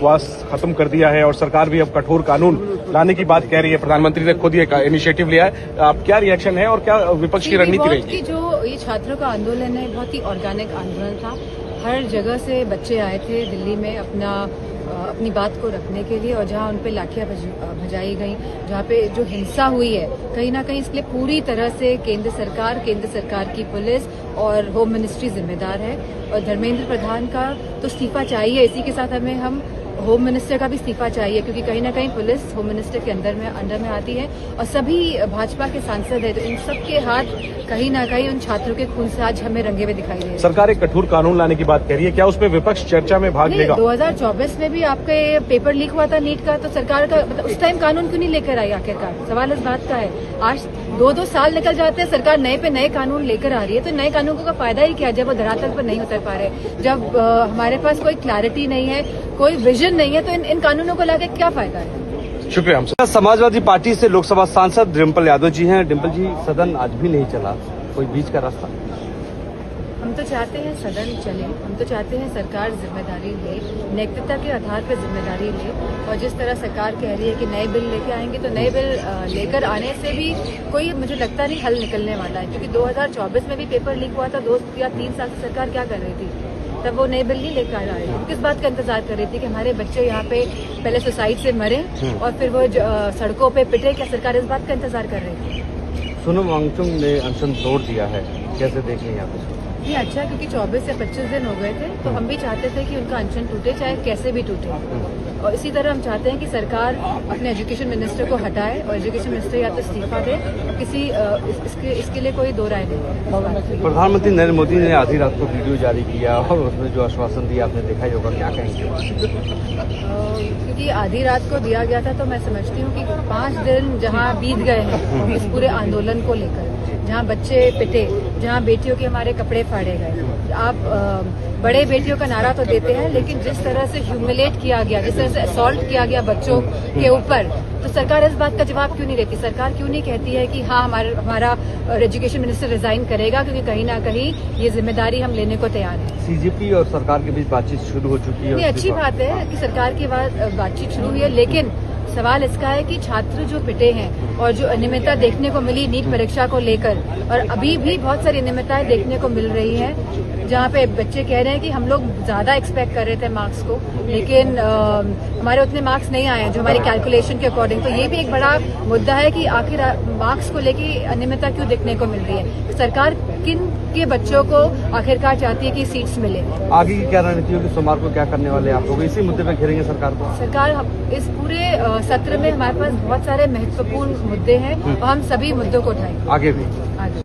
बकवास खत्म कर दिया है और सरकार भी अब कठोर कानून लाने की बात कह रही है। प्रधानमंत्री ने खुद ये इनिशिएटिव लिया है। आप क्या रिएक्शन है और क्या विपक्ष की रणनीति रहेगी? जो ये छात्रों का आंदोलन है बहुत ही ऑर्गेनिक आंदोलन था। हर जगह से बच्चे आए थे दिल्ली में अपनी बात को रखने के लिए, और जहां उन पे लाठियां बजाई गई, जहां पे जो हिंसा हुई है, कहीं ना कहीं इसके लिए पूरी तरह से केंद्र सरकार की पुलिस और होम मिनिस्ट्री जिम्मेदार है। और धर्मेंद्र प्रधान का तो इस्तीफा चाहिए, इसी के साथ हम होम मिनिस्टर का भी इस्तीफा चाहिए, क्योंकि कहीं ना कहीं पुलिस होम मिनिस्टर के अंडर में आती है और सभी भाजपा के सांसद है, तो इन सब के हाथ कहीं ना कहीं उन छात्रों के खून से आज हमें रंगे हुए दिखाई दे रहे हैं। सरकार एक कठोर कानून लाने की बात कह रही है, क्या उसमें विपक्ष चर्चा में भाग लेगा? 2024 में भी आपका ये पेपर लीक हुआ था नीट का, तो सरकार का मतलब उस टाइम कानून क्यों नहीं लेकर आई? आखिरकार सवाल इस बात का है। आज 2-2 साल निकल जाते हैं, सरकार नए पे नए कानून लेकर आ रही है, तो नए कानूनों का फायदा ही क्या जब वो धरातल पर नहीं उतर पा रहे, जब हमारे पास कोई क्लैरिटी नहीं है, कोई विजन नहीं है, तो इन कानूनों को लाके क्या फायदा है? शुक्रिया। हम समाजवादी पार्टी से लोकसभा सांसद डिम्पल यादव जी हैं। डिम्पल जी, सदन आज भी नहीं चला, कोई बीच का रास्ता? हम तो चाहते हैं सदन चले, हम तो चाहते हैं सरकार जिम्मेदारी ले, नैतिकता के आधार पर जिम्मेदारी ले, और जिस तरह सरकार कह रही है कि नए बिल लेके आएंगे, तो नए बिल लेकर आने से भी कोई मुझे लगता नहीं हल निकलने वाला है, क्योंकि 2024 में भी पेपर लीक हुआ था। 2 या 3 साल से सरकार क्या कर रही थी? तब वो नए बिल नहीं लेकर आ रहे थे। किस बात का इंतजार कर रही थी कि हमारे बच्चे यहाँ पे पहले सुसाइड से मरे और फिर वो सड़कों पे पिटे? क्या सरकार इस बात का इंतजार कर रही थी? सोनम वांगचुक ने अनशन तोड़ दिया है, कैसे देख रही हैं आप इसको? ये अच्छा, क्योंकि 24 या 25 दिन हो गए थे, तो हम भी चाहते थे कि उनका अनशन टूटे, चाहे कैसे भी टूटे। और इसी तरह हम चाहते हैं कि सरकार अपने एजुकेशन मिनिस्टर को हटाए और एजुकेशन मिनिस्टर या तो इस्तीफा दे, इसके लिए कोई दो राय नहीं। प्रधानमंत्री नरेंद्र मोदी ने आधी रात को वीडियो जारी किया और उसमें जो आश्वासन दिया आपने देखा ही होगा, क्या कहेंगे? क्योंकि आधी रात को दिया गया था, तो मैं समझती हूँ कि 5 दिन जहाँ बीत गए हैं इस पूरे आंदोलन को लेकर, जहाँ बच्चे पिटे, जहाँ बेटियों के हमारे कपड़े फाड़े गए, आप बड़े बेटियों का नारा तो देते हैं, लेकिन जिस तरह से ह्यूमिलेट किया गया, जिस तरह से असॉल्ट किया गया बच्चों के ऊपर, तो सरकार इस बात का जवाब क्यों नहीं देती? सरकार क्यों नहीं कहती है कि हाँ, हमारा एजुकेशन मिनिस्टर रिजाइन करेगा, क्योंकि कहीं ना कहीं ये जिम्मेदारी हम लेने को तैयार है। सीजेपी और सरकार के बीच बातचीत शुरू हो चुकी है। ये अच्छी बात है कि सरकार की बातचीत शुरू हुई है, लेकिन सवाल इसका है कि छात्र जो पिटे हैं और जो अनियमितता देखने को मिली नीट परीक्षा को लेकर, और अभी भी बहुत सारी अनियमितताएं देखने को मिल रही हैं, जहाँ पे बच्चे कह रहे हैं कि हम लोग ज्यादा एक्सपेक्ट कर रहे थे मार्क्स को, लेकिन हमारे उतने मार्क्स नहीं आए हैं जो हमारी कैलकुलेशन के अकॉर्डिंग। तो ये भी एक बड़ा मुद्दा है कि आखिर मार्क्स को लेके अनियमितता क्यों देखने को मिल रही है? सरकार किन के बच्चों को आखिरकार चाहती है कि सीट्स मिले? आगे की क्या रणनीति होगी? सोमवार को क्या करने वाले आप लोग? इसी मुद्दे पर घेरेंगे सरकार को? सरकार इस पूरे सत्र में हमारे पास बहुत सारे महत्वपूर्ण मुद्दे हैं और हम सभी मुद्दों को उठाएंगे आगे भी।